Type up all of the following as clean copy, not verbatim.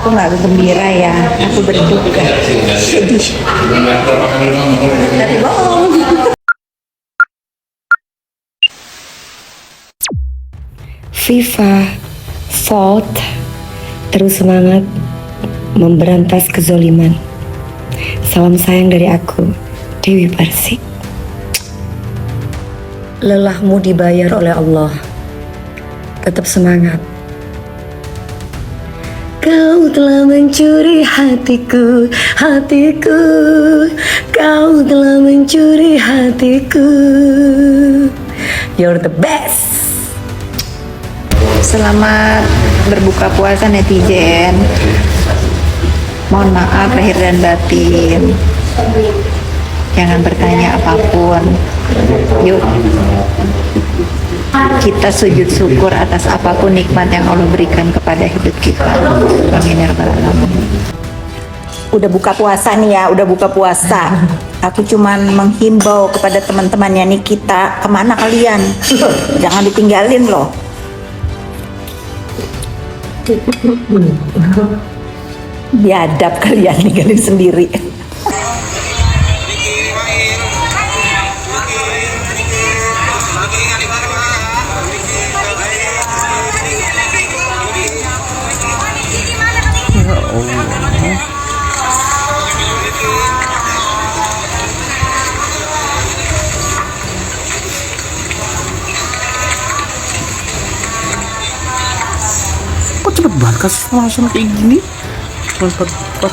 aku nggak gembira ya, aku berduka, sedih. Tapi bohong. FIFA, Volt, terus semangat memberantas kezoliman. Salam sayang dari aku, Dewi Persik. Lelahmu dibayar oleh Allah. Tetap semangat. Kau telah mencuri hatiku, hatiku. Kau telah mencuri hatiku. You're the best. Selamat berbuka puasa netizen. Mohon maaf lahir dan batin. Jangan bertanya apapun. Yuk, kita sujud syukur atas apapun nikmat yang Allah berikan kepada hidup kita. Amin ya rabbal alamin. Udah buka puasa nih ya, udah buka puasa. Aku cuman menghimbau kepada teman-temannya nih, kita kemana kalian? Jangan ditinggalin loh. Biadab kalian ninggalin sendiri. Kok cepet banget kasus langsung kayak gini? Cepet aja.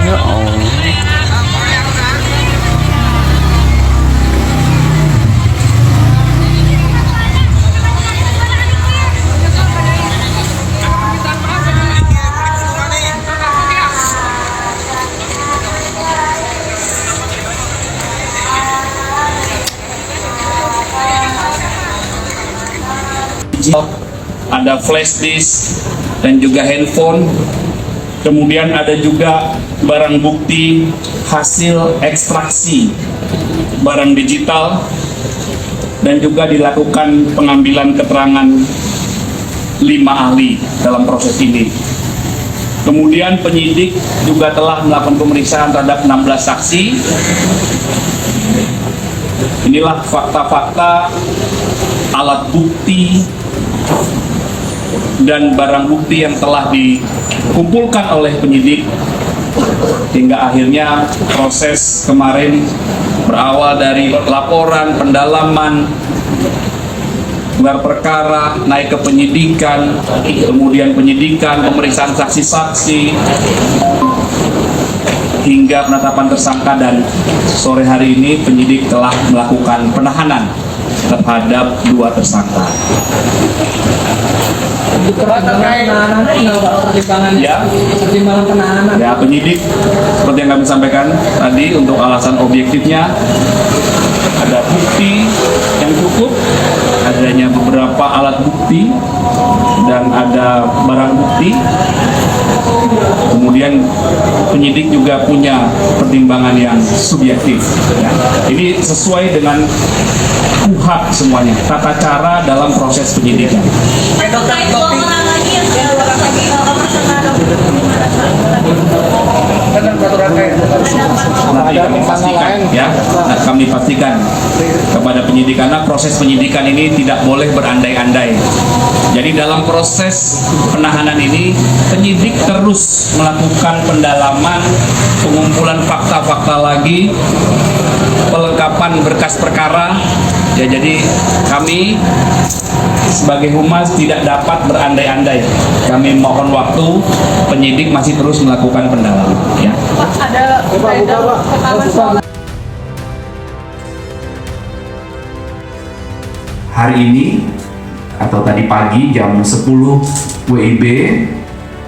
Ya Allah. Ada flash disk dan juga handphone. Kemudian ada juga barang bukti hasil ekstraksi barang digital, dan juga dilakukan pengambilan keterangan 5 ahli dalam proses ini. Kemudian penyidik juga telah melakukan pemeriksaan terhadap 16 saksi. Inilah fakta-fakta, alat bukti dan barang bukti yang telah dikumpulkan oleh penyidik hingga akhirnya proses kemarin berawal dari laporan, pendalaman, gelar perkara, naik ke penyidikan, kemudian penyidikan, pemeriksaan saksi-saksi, hingga penetapan tersangka, dan sore hari ini penyidik telah melakukan penahanan terhadap 2 tersangka. Ya, penyidik seperti yang kami sampaikan tadi, untuk alasan objektifnya ada bukti yang cukup, adanya beberapa alat bukti dan ada barang bukti. Kemudian penyidik juga punya pertimbangan yang subjektif. Ya. Ini sesuai dengan KUHP semuanya, tata cara dalam proses penyidikan. Nanti kami pastikan, ya, kami pastikan kepada penyidik, karena proses penyidikan ini tidak boleh berandai-andai. Jadi dalam proses penahanan ini penyidik terus melakukan pendalaman, pengumpulan fakta-fakta lagi, pelengkapan berkas perkara. Ya, jadi kami sebagai humas tidak dapat berandai-andai. Kami mohon waktu, penyidik masih terus melakukan pendalaman. Ya. Ada Hari ini atau tadi pagi jam 10 WIB,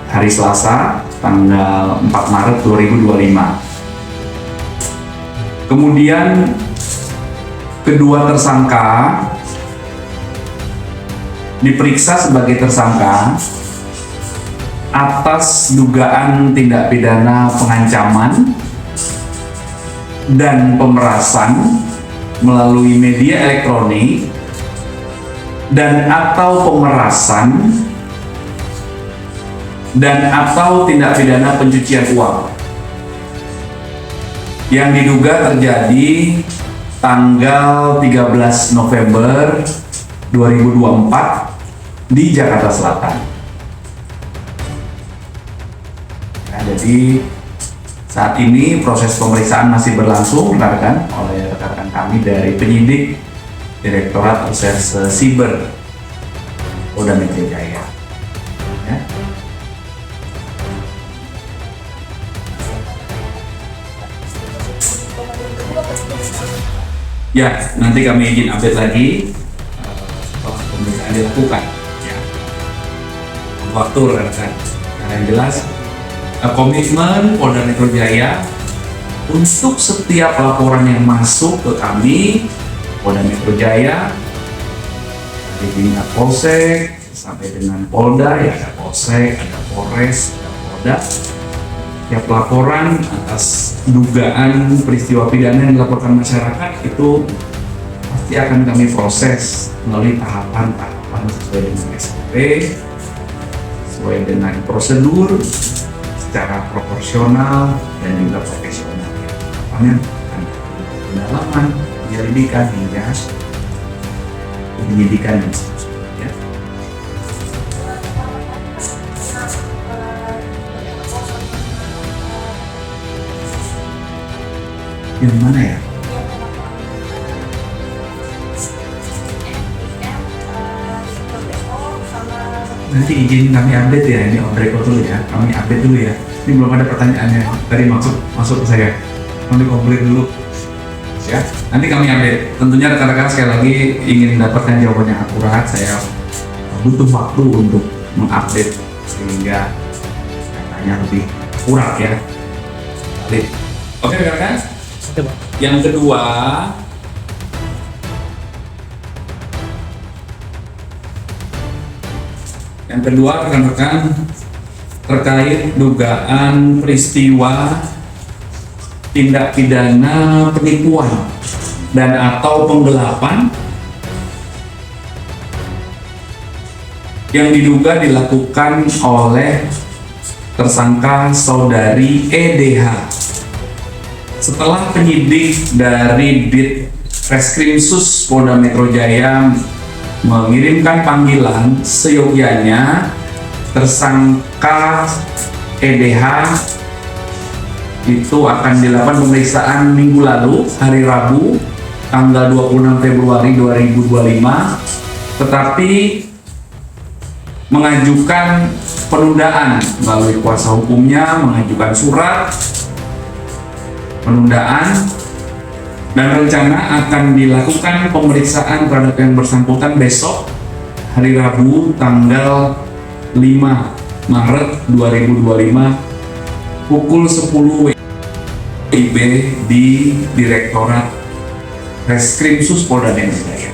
hari Selasa tanggal 4 Maret 2025. Kemudian kedua tersangka diperiksa sebagai tersangka atas dugaan tindak pidana pengancaman dan pemerasan melalui media elektronik dan atau pemerasan dan atau tindak pidana pencucian uang yang diduga terjadi tanggal 13 November 2024 di Jakarta Selatan. Nah, jadi saat ini proses pemeriksaan masih berlangsung rekan oleh rekan kami dari penyidik Direktorat Reserse Siber Polda Metro Jaya. Ya. Ya, nanti kami izin update lagi setelah pemeriksaan dilakukan. Ya. Waktu rekan, karena yang jelas komitmen Polda Metro Jaya untuk setiap laporan yang masuk ke kami Polda Metro Jaya dari tingkat Polsek sampai dengan Polda, ya ada Polsek, ada Polres, ada Polda. Setiap laporan atas dugaan peristiwa pidana yang dilaporkan masyarakat itu pasti akan kami proses melalui tahapan-tahapan sesuai dengan SOP, sesuai dengan prosedur, secara proporsional dan juga profesional. Tahapannya akan pendalaman, penyelidikan hingga penyidikan dan seterusnya. Ya. Yang mana ya? Nanti izin kami update ya, ini on record dulu ya, kami update dulu ya. Ini belum ada pertanyaannya, tadi masuk ke saya, kami komplit dulu ya. Nanti kami update, tentunya rekan-rekan sekali lagi ingin mendapatkan jawaban yang akurat, saya butuh waktu untuk mengupdate sehingga datanya lebih akurat ya. Oke rekan-rekan, yang kedua rekan-rekan terkait dugaan peristiwa tindak pidana penipuan dan atau penggelapan yang diduga dilakukan oleh tersangka saudari EDH. Setelah penyidik dari Ditreskrimsus Polda Metro Jaya mengirimkan panggilan, seyogyanya tersangka EDH itu akan dilakukan pemeriksaan minggu lalu, hari Rabu, tanggal 26 Februari 2025, tetapi mengajukan penundaan melalui kuasa hukumnya, mengajukan surat penundaan, dan rencana akan dilakukan pemeriksaan terhadap yang bersangkutan besok, hari Rabu, tanggal 5 Maret 2025, pukul 10 WIB di Direktorat Reskrimsus Polda Metro Jaya.